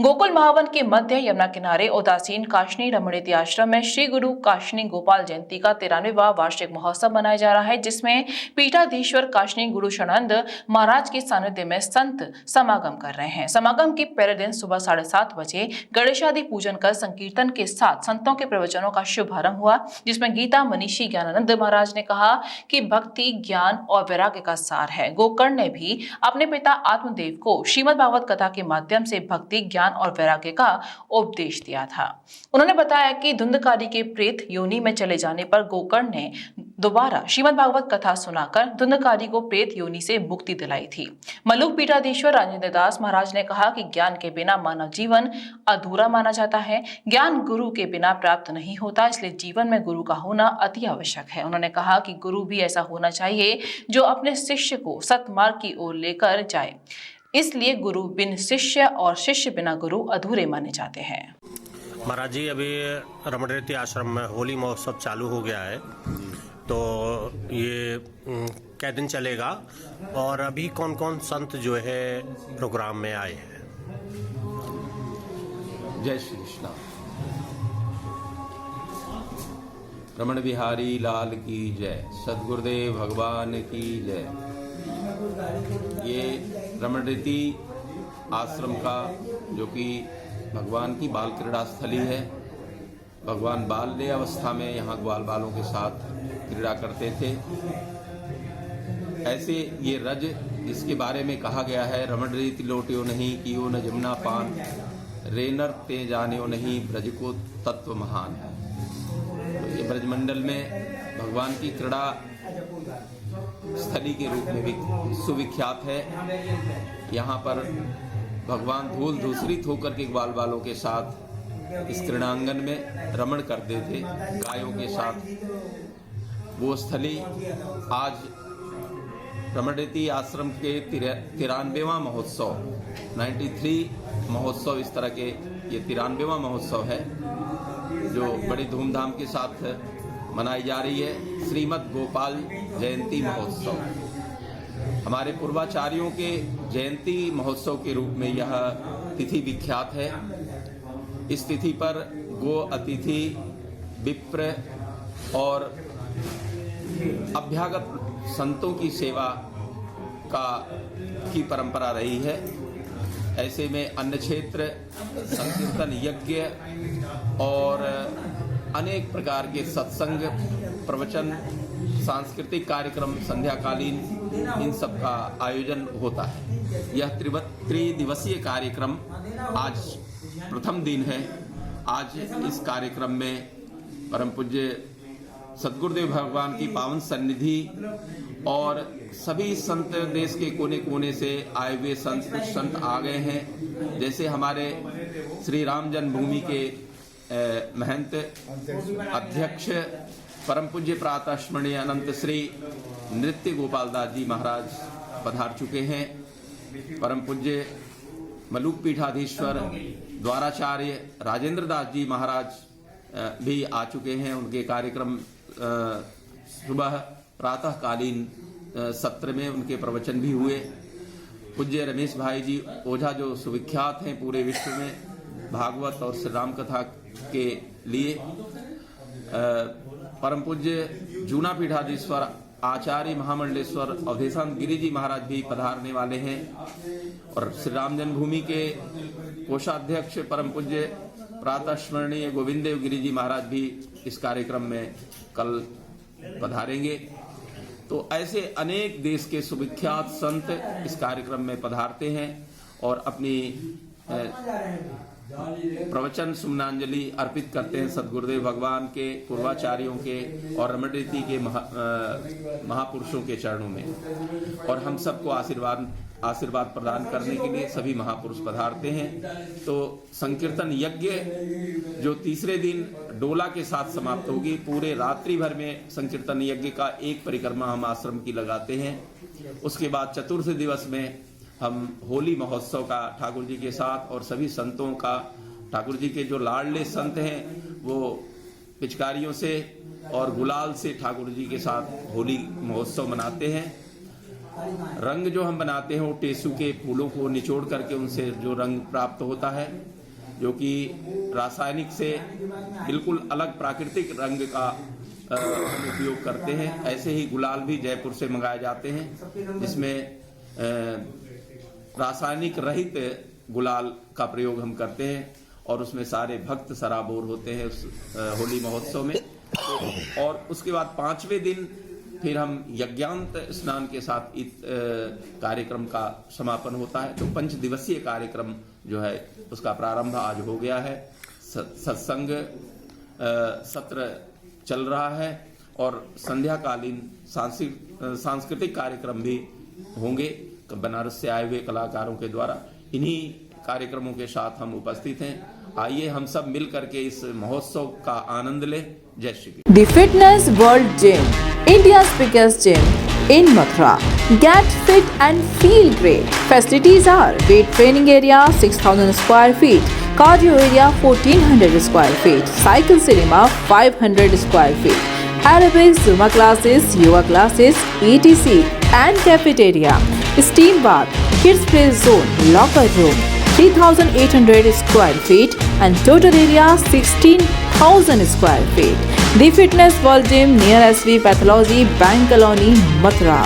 गोकुल महावन के मध्य यमुना किनारे उदासीन काशनी रमणीति आश्रम में श्री गुरु काशनी गोपाल जयंती का 93वां वार्षिक महोत्सव मनाया जा रहा है, जिसमें पीठाधीश्वर काशनी गुरु शरणानंद महाराज के सानिध्य में संत समागम कर रहे हैं। समागम के पहले दिन सुबह 7:30 बजे गणेशादि पूजन कर संकीर्तन के साथ संतों के प्रवचनों का शुभारंभ हुआ, जिसमें गीता मनीषी ज्ञानानंद महाराज ने कहा कि भक्ति, ज्ञान और वैराग्य का सार है। गोकर्ण ने भी अपने पिता आत्मदेव को श्रीमद् भागवत कथा के माध्यम से भक्ति, ज्ञान और वैराग्य का उपदेश दिया था। उन्होंने बताया कि धुंधकारी के प्रेत योनि में चले जाने पर गोकर्ण ने दोबारा श्रीमद् भागवत कथा सुनाकर धुंधकारी को प्रेत योनि से मुक्ति दिलाई थी। मलुक पीठाधीश्वर राजेंद्र दास महाराज ने कहा कि ज्ञान के बिना मानव जीवन अधूरा माना जाता है। ज्ञान गुरु के बिना प्राप्त नहीं होता, इसलिए जीवन में गुरु का होना अति आवश्यक है। उन्होंने कहा कि गुरु भी ऐसा होना चाहिए जो अपने शिष्य को सत्मार्ग की ओर लेकर जाए, इसलिए गुरु बिन शिष्य और शिष्य बिना गुरु अधूरे माने जाते हैं। महाराज जी, अभी रमणीति आश्रम में होली महोत्सव चालू हो गया है, तो ये कै दिन चलेगा और अभी कौन कौन संत जो है प्रोग्राम में आए हैं? जय श्री कृष्ण। रमण बिहारी लाल की जय, सद्गुरुदेव भगवान की जय। ये रमणीति आश्रम का, जो कि भगवान की बाल क्रीड़ा स्थली है, भगवान बाल्य अवस्था में यहाँ ग्वाल बालों के साथ क्रीड़ा करते थे। ऐसे ये रज, जिसके बारे में कहा गया है, रमणीति लोटियो नहीं कियो न जमुना पान, रेनर ते जानियो नहीं ब्रज को तत्व महान है। तो ये ब्रजमंडल में भगवान की क्रीड़ा स्थली के रूप में भी सुविख्यात है। यहाँ पर भगवान धूल धूसरित होकर के ग्वाल बालों के साथ इस क्रीड़ांगन में रमण करते थे गायों के साथ। वो स्थली आज रमणीति आश्रम के 93वां महोत्सव, 93 महोत्सव, इस तरह के ये 93वां महोत्सव है जो बड़ी धूमधाम के साथ मनाई जा रही है। श्रीमद् गोपाल जयंती महोत्सव हमारे पूर्वाचार्यों के जयंती महोत्सव के रूप में यह तिथि विख्यात है। इस तिथि पर गो अतिथि, विप्र और अभ्यागत संतों की सेवा की परंपरा रही है। ऐसे में अन्न क्षेत्र, संकीर्तन यज्ञ और अनेक प्रकार के सत्संग, प्रवचन, सांस्कृतिक कार्यक्रम, संध्याकालीन, इन सब का आयोजन होता है। यह त्रिदिवसीय कार्यक्रम आज प्रथम दिन है। आज इस कार्यक्रम में परम पूज्य सद्गुरुदेव भगवान की पावन सन्निधि और सभी संत, देश के कोने कोने से आए हुए संत, कुछ संत आ गए हैं। जैसे हमारे श्री राम जन्मभूमि के महंत अध्यक्ष परम पूज्य प्रातः स्मरणीय अनंत श्री नृत्य गोपाल दास जी महाराज पधार चुके हैं। परम पूज्य मलुक पीठाधीश्वर द्वाराचार्य राजेंद्र दास जी महाराज भी आ चुके हैं। उनके कार्यक्रम सुबह प्रातःकालीन सत्र में उनके प्रवचन भी हुए। पूज्य रमेश भाई जी ओझा, जो सुविख्यात हैं पूरे विश्व में भागवत और श्री राम कथा के लिए, परम पूज्य जूना पीठाधीश्वर आचार्य महामंडलेश्वर अवधेशानंद गिरि जी महाराज भी पधारने वाले हैं। और श्री राम जन्मभूमि के कोषाध्यक्ष परम पूज्य प्रातः स्मरणीय गोविंद देव गिरि जी महाराज भी इस कार्यक्रम में कल पधारेंगे। तो ऐसे अनेक देश के सुविख्यात संत इस कार्यक्रम में पधारते हैं और अपनी प्रवचन सुमनांजलि अर्पित करते हैं सद्गुरुदेव भगवान के, पूर्वाचार्यों के और रमणीति के महापुरुषों के चरणों में। और हम सबको आशीर्वाद प्रदान करने के लिए सभी महापुरुष पधारते हैं। तो संकीर्तन यज्ञ जो तीसरे दिन डोला के साथ समाप्त होगी, पूरे रात्रि भर में संकीर्तन यज्ञ का एक परिक्रमा हम आश्रम की लगाते हैं। उसके बाद चतुर्थ दिवस में हम होली महोत्सव का ठाकुर जी के साथ और सभी संतों का, ठाकुर जी के जो लाडले संत हैं वो पिचकारियों से और गुलाल से ठाकुर जी के साथ होली महोत्सव मनाते हैं। रंग जो हम बनाते हैं वो टेसू के फूलों को निचोड़ करके उनसे जो रंग प्राप्त होता है, जो कि रासायनिक से बिल्कुल अलग प्राकृतिक रंग का हम उपयोग करते हैं। ऐसे ही गुलाल भी जयपुर से मंगाए जाते हैं, जिसमें रासायनिक रहित गुलाल का प्रयोग हम करते हैं और उसमें सारे भक्त सराबोर होते हैं उस होली महोत्सव में। और उसके बाद 5वें दिन फिर हम यज्ञांत स्नान के साथ इस कार्यक्रम का समापन होता है। तो 5 दिवसीय कार्यक्रम जो है उसका प्रारंभ आज हो गया है। सत्संग सत्र चल रहा है और संध्याकालीन सांस्कृतिक कार्यक्रम भी होंगे बनारस से आए हुए कलाकारों के द्वारा। इन्हीं कार्यक्रमों के साथ हम उपस्थित हैं। आइए हम सब मिल करके इस महोत्सव का आनंद लें। जय Shri Krishna. The Fitness World Gym, India's biggest gym in Mathura. Get fit and feel great. Facilities are weight training area 6,000 square feet, cardio area 1,400 square feet, cycle cinema 500 square feet, aerobics, Zumba classes, yoga classes, etc. and cafeteria, steam bath, kids play zone, locker room 3,800 square feet and total area 16,000 square feet. The Fitness World Gym near SV Pathology Bank Colony, Mathura.